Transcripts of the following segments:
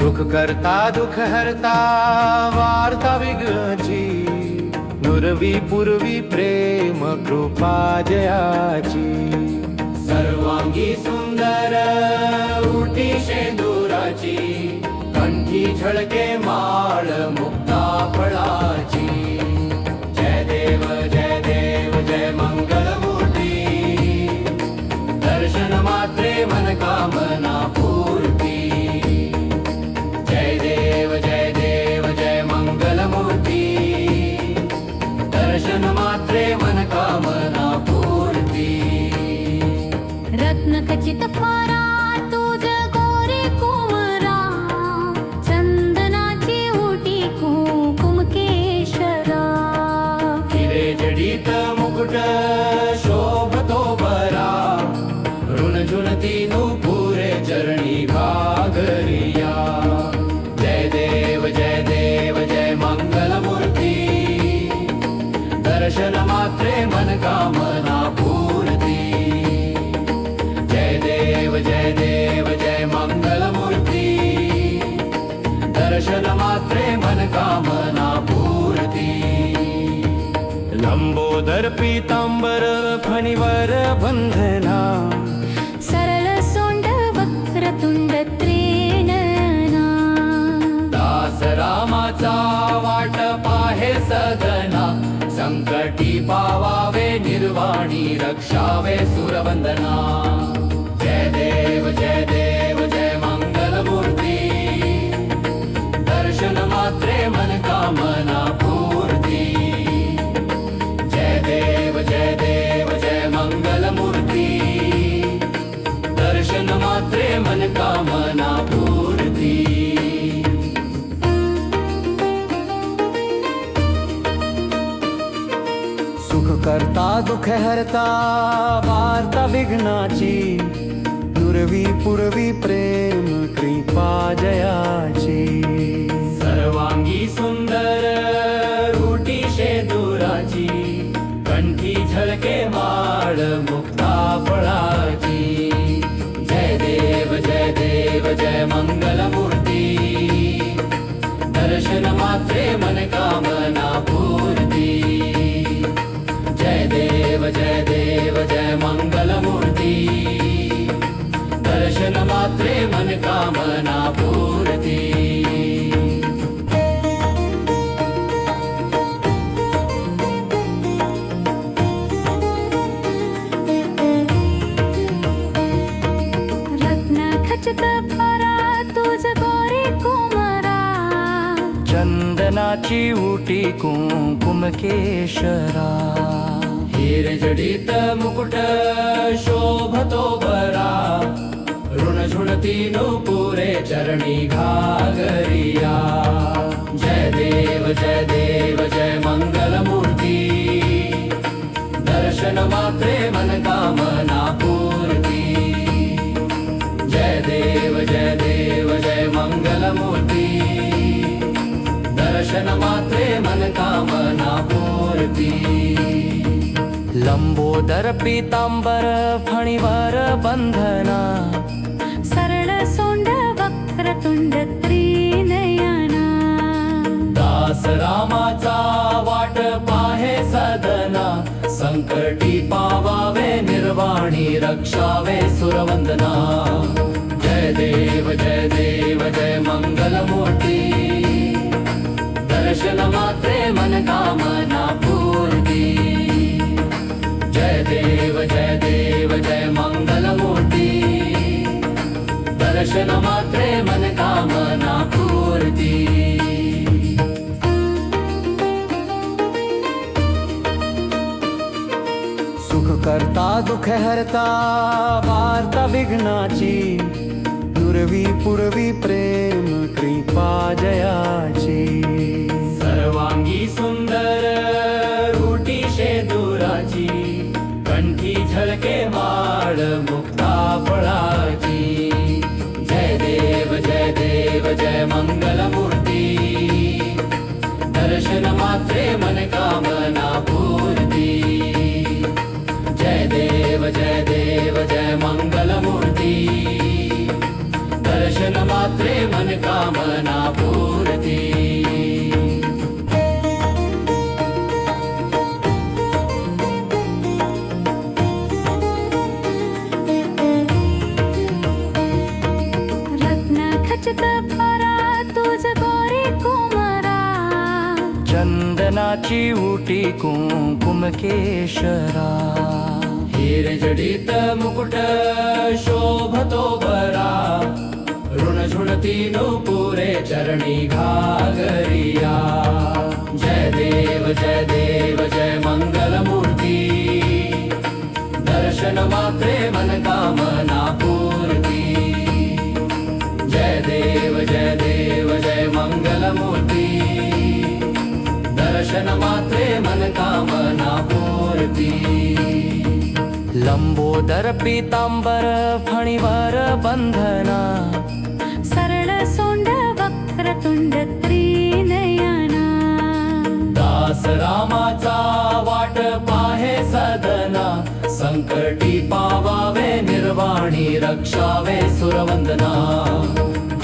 सुख करता दुःख हरता वार्ता विघ्नाची नुरवी पूर्वी प्रेम कृपा जयाची सर्वांगी सुंदर उटी शेंदुराची कंठी झळके माळ मुक्ता फळाची जय देव जय मंगलमूर्ती दर्शन मात्रे मनकामना पूर्ती जय देव जय मंगलमूर्ती दर्शन मात्रे मनकामना पूर्ती रत्नखचित फारा तुझ गोरे कुमरा चंदनाची उटी कुंकुम केशरा हिरे जडित मुकुट शोभतो बरा ऋण झुनती नुपुरे चरणी घागरिया जय देव जय मंगलमूर्ती दर्शन मात्रे मनकामना पूर्ती जय देव जय मंगलमूर्ती दर्शन मात्रे मनकामना पूर्ती लंबोदर पीतांबर फणीवर बंधना सरळ सोंड वक्रतुंड त्रिनयना दास रामाचा वाट पाहे सदना संकटी पावावे निर्वाणी रक्षावे सुरवंदना जय देव जय मंगलमूर्ती दर्शन मात्रे मनकामना पूर्ती जय देव जय मंगलमूर्ती दर्शन मात्रे मनकामना पूर्ती सुख करता दुःख हरता वार्ता विघ्नाची दुर्वी पूर्वी प्रेम कृपा जयाची सर्वांगी सुंदर रुटी शेंदुराची कंठी झळके माळ मुक्ता फळाची जय देव जय मंगलमूर्ती दर्शन मात्रे मनकामना पूर्ती जय देव जय मंगलमूर्ती दर्शन मात्रे मनकामना पूर्ती रत्नखचित फारा तुझ गोरे कुमरा चंदनाची उटी कुंकुम केशरा हिर जडित मुकुट शोभतो बरा ऋण झुणती नुपुरे चरणी घागरिया जय देव जय मंगलमूर्ती दर्शन मात्रे मनकामना पूर्ती जय देव जय मंगलमूर्ती दर्शन मात्रे मनकामना पूर्ती लंबोदर पीतांबर फणीवर बंधना सरळ सोंड वक्रतुंड त्रिनयना दास रामाचा वाट पाहे सदना संकटी पावावे निर्वाणी रक्षावे सुरवंदना जय देव जय मंगलमूर्ती दर्शन मात्रे मनकामना पूर्ती जय देव जय मंगलमूर्ती दर्शन मात्रे मनकामना पूर्ती सुख करता दुःख हरता वार्ता विघ्नाची दुर्वी पूर्वी प्रेम कृपा जयाची सर्वांगी सुंदर रुटी शेंदुराची कंठी झळके माळ मुक्ता फळाची जय देव जय मंगलमूर्ती दर्शन मात्रे मनकामना पूर्ती जय देव जय मंगलमूर्ती दर्शन मात्रे मनकामना पूर्ती रत्न खचित परा तुझ गोरी कुमारा चंदनाची उटी कुंकुम केशरा हिरजडित मुकुट शोभतो बरा ऋण झुणती नुपुरे चरणी घागरिया जय देव जय मंगल मूर्ती दर्शन मात्रे मनकामना पूर्ती जय देव जय मंगल मूर्ती दर्शन मात्रे मनकामना पूर्ती लंबोदर पीतांबर फणीवर बंधना सरळ सोंड वक्रतुंड त्रिनयना दास रामाचा वाट पाहे सदना संकटी पावावे निर्वाणी रक्षावे सुरवंदना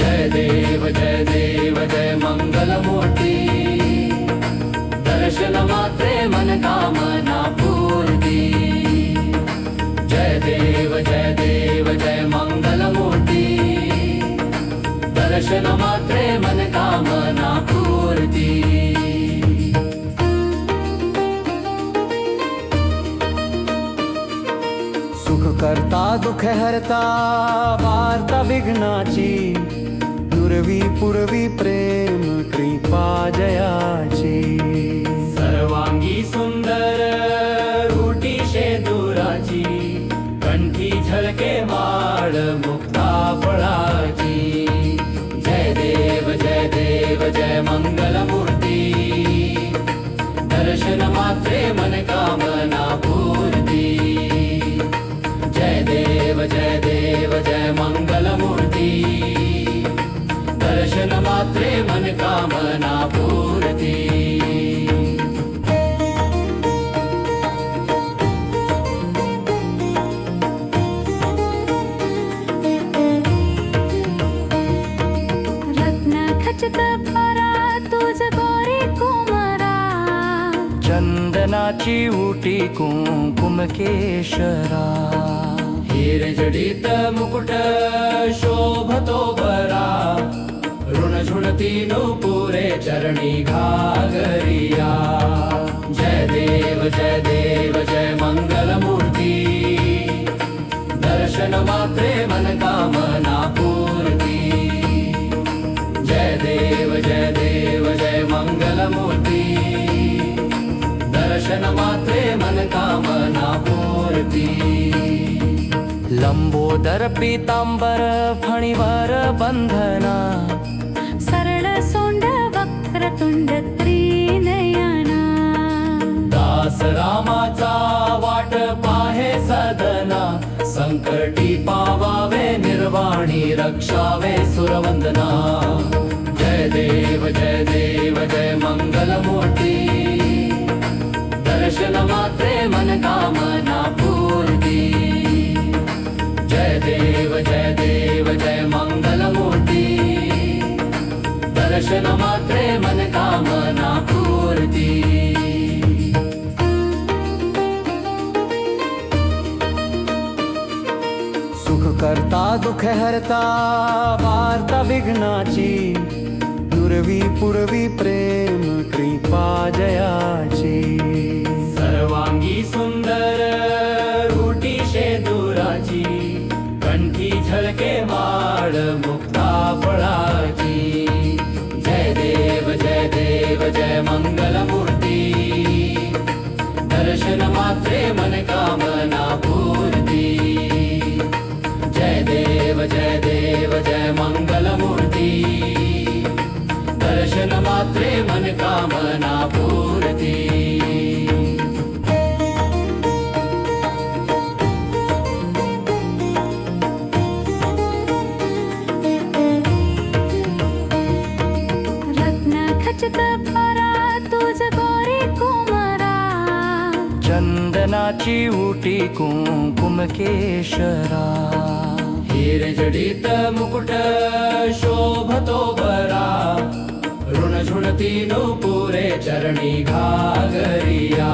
जय देव जय मंगल मूर्ती दर्शन मात्रे मनकामना पूर्ती जय देव जय मंगल मूर्ती दर्शन मात्रे मनकामना पूर्ती सुख करता दुख हरता वार्ता विघ्नाची दुर्वी पूर्वी प्रेम कृपा जयाची सर्वांगी सुंदर रूटी शेदुराची कंठी झळके माळ मुक्ता फळाची जय देव जय मंगल मूर्ती दर्शन मात्रे मनकामना पूर्ती जय देव जय मंगल मूर्ती दर्शन मात्रे मनकामना पूर्ती खचित परा तुझ गोरी कुमारा चंदनाची उटी कुंकुम केशरा हिरजडित मुकुट शोभतो बरा ऋण झुणती नुपुरे चरणी घागरिया जय देव जय मंगल मूर्ती दर्शन मात्रे मनकामना पूर्ती जय देव जय मंगल मूर्ती दर्शन मात्रे मनकामना पूर्ती लंबोदर पीतांबर फणीवर बंधना सरळ सोंड वक्रतुंड त्रिनयना दास रामाचा वाट पाहे सदना संकटी पावावे निर्वाणी रक्षावे सुरवंदना जय देव जय मंगल मूर्ती दर्शन मात्रे मनकामना पूर्ती जय देव जय मंगल मूर्ती दर्शन मात्रे मनकामना पूर्ती सुख करता दुख हरता वार्ता विघ्नाची दुर्वी पूर्वी प्रेम कृपा जयाची सर्वांगी सुंदर रूटी शेदुराची कंठी झळके माळ मुक्ता फळाची जय देव जय मंगल मूर्ती दर्शन मात्रे मनकामना पूर्ती जय देव जय मंगल मूर्ती दर्शन मात्रे मनकामना पूर्ती रत्न खचित परा तुझ गोरी कुमारा चंदनाची उटी कुंकुम केशरा हिरजडित मुकुट शोभतो बरा ऋणझुणती नुपुरे चरणी घागरिया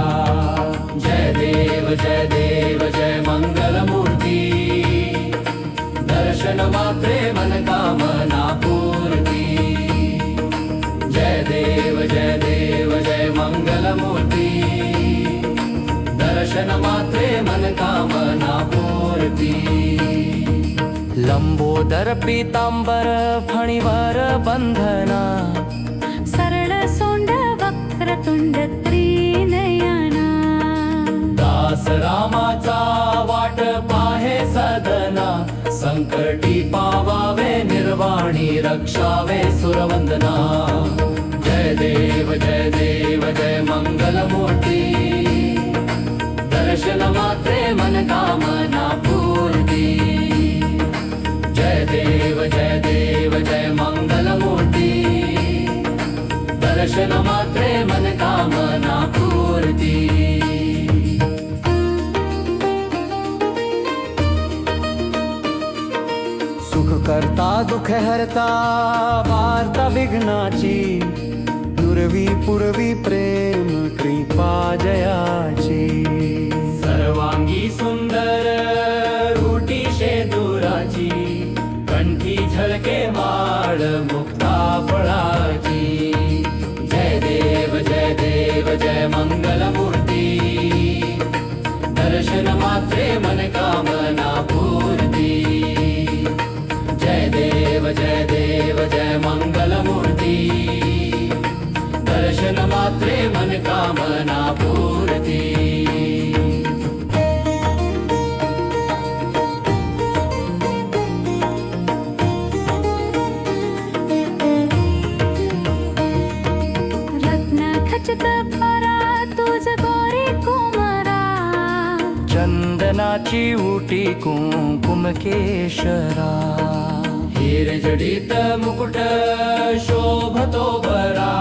जय देव जय मंगल मूर्ती दर्शन मात्रे मन कामना पूर्ती जय देव जय मंगल मूर्ती दर्शन मात्रे मन कामना पूर्ती लंबोदर पीतांबर फणीवर बंधना सरळ सोंड वक्रतुंड त्रिनयना दास रामाचा वाट पाहे सदना संकटी पावावे निर्वाणी रक्षावे सुरवंदना जय देव जय मंगल मूर्ती दर्शन मात्रे मन कामना पूर्ती जय देव जय मंगल मूर्ती दर्शन मात्रे मन कामना पूर्ती सुख करता दुख हरता वार्ता विघ्नाची दुर्वी पूर्वी प्रेम कृपा जयाची सर्वांगी सुंदर रूटी शेदुराची कंठी झळके माळ मुक्ता फळाची जय देव जय मंगल मूर्ती दर्शन मात्रे मन कामना पूर्ती जय देव जय मंगल मूर्ती दर्शन मात्रे मन कामना पूर्ती रत्न खचित परा तुझ गोरी कुमारा चंदनाची उटी कुंकुम केशरा हिरजडित मुकुट शोभतो बरा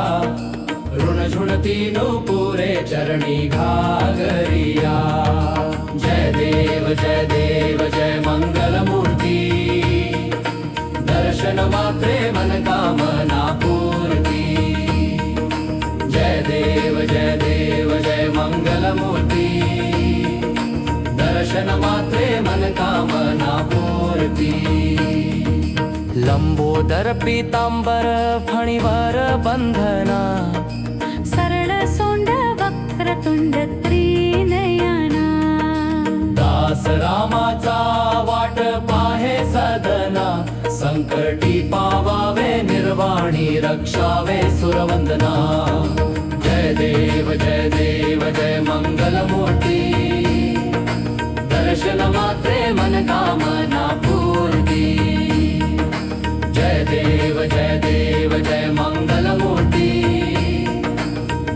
ऋणझुणती नुपुरे चरणी घागरिया जय देव जय मंगल मूर्ती दर्शन मात्रे मन कामना पूर्ती जय देव जय मंगल मूर्ती दर्शन मात्रे मन कामना पूर्ती लंबोदर पीतांबर फणीवर बंधना सरळ सोंड वक्रतुंड त्रिनयना दास रामाचा वाट पाहे सदना संकटी पावावे निर्वाणी रक्षावे सुरवंदना जय देव जय मंगल मूर्ती दर्शन मात्रे मन कामना पूर्ती जय देव जय मंगल मूर्ती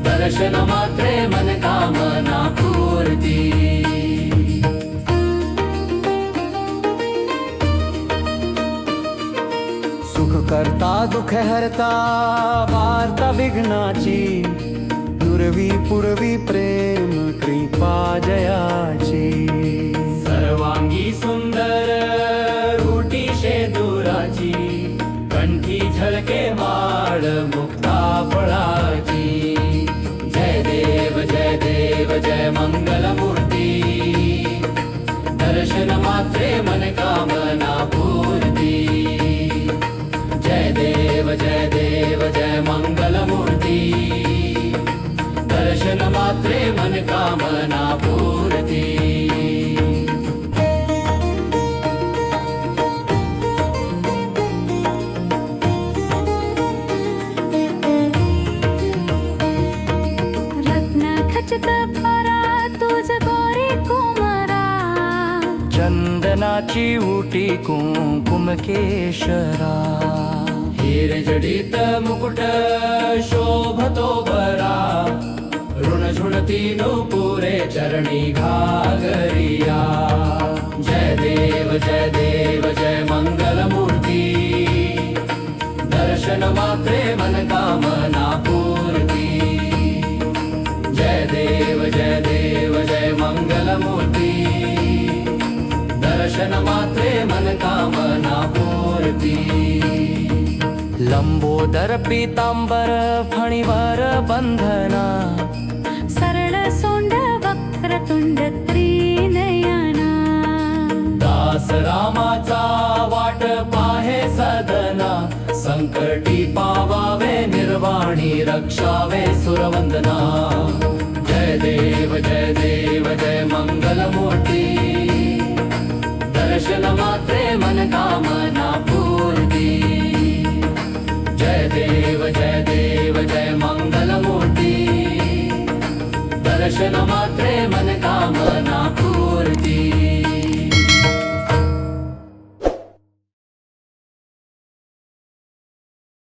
दर्शन मात्रे मन कामना पूर्ती सुख करता दुख हरता वार्ता विघ्नाची दुर्वी पूर्वी प्रेम कृपा जयाची सर्वांगी सुंदर रूटी शेदुराची कंठी झळके माळ मुक्ता फळाची जय देव जय मंगल मूर्ती दर्शन मात्रे मन कामना पूर्ती जय देव जय मंगल मूर्ती दर्शन मात्रे मन कामना पूर्ती रत्न खचित परा तुझ गोरी कुमारा चंदनाची उटी कुंकुम केशरा हिरजडित मुकुट शोभतो बरा ऋणझुणती नुपुरे चरणी घागरिया जय देव जय मंगल मूर्ती दर्शन मात्रे मन कामना पूर्ती जय देव जय मंगल मूर्ती दर्शन मात्रे मनकामना पूर्ती लंबोदर पीतांबर फणीवर बंधना सरळ सोंड वक्रतुंड त्रिनयना दास रामाचा वाट पाहे सदना संकटी पावावे निर्वाणी रक्षावे सुरवंदना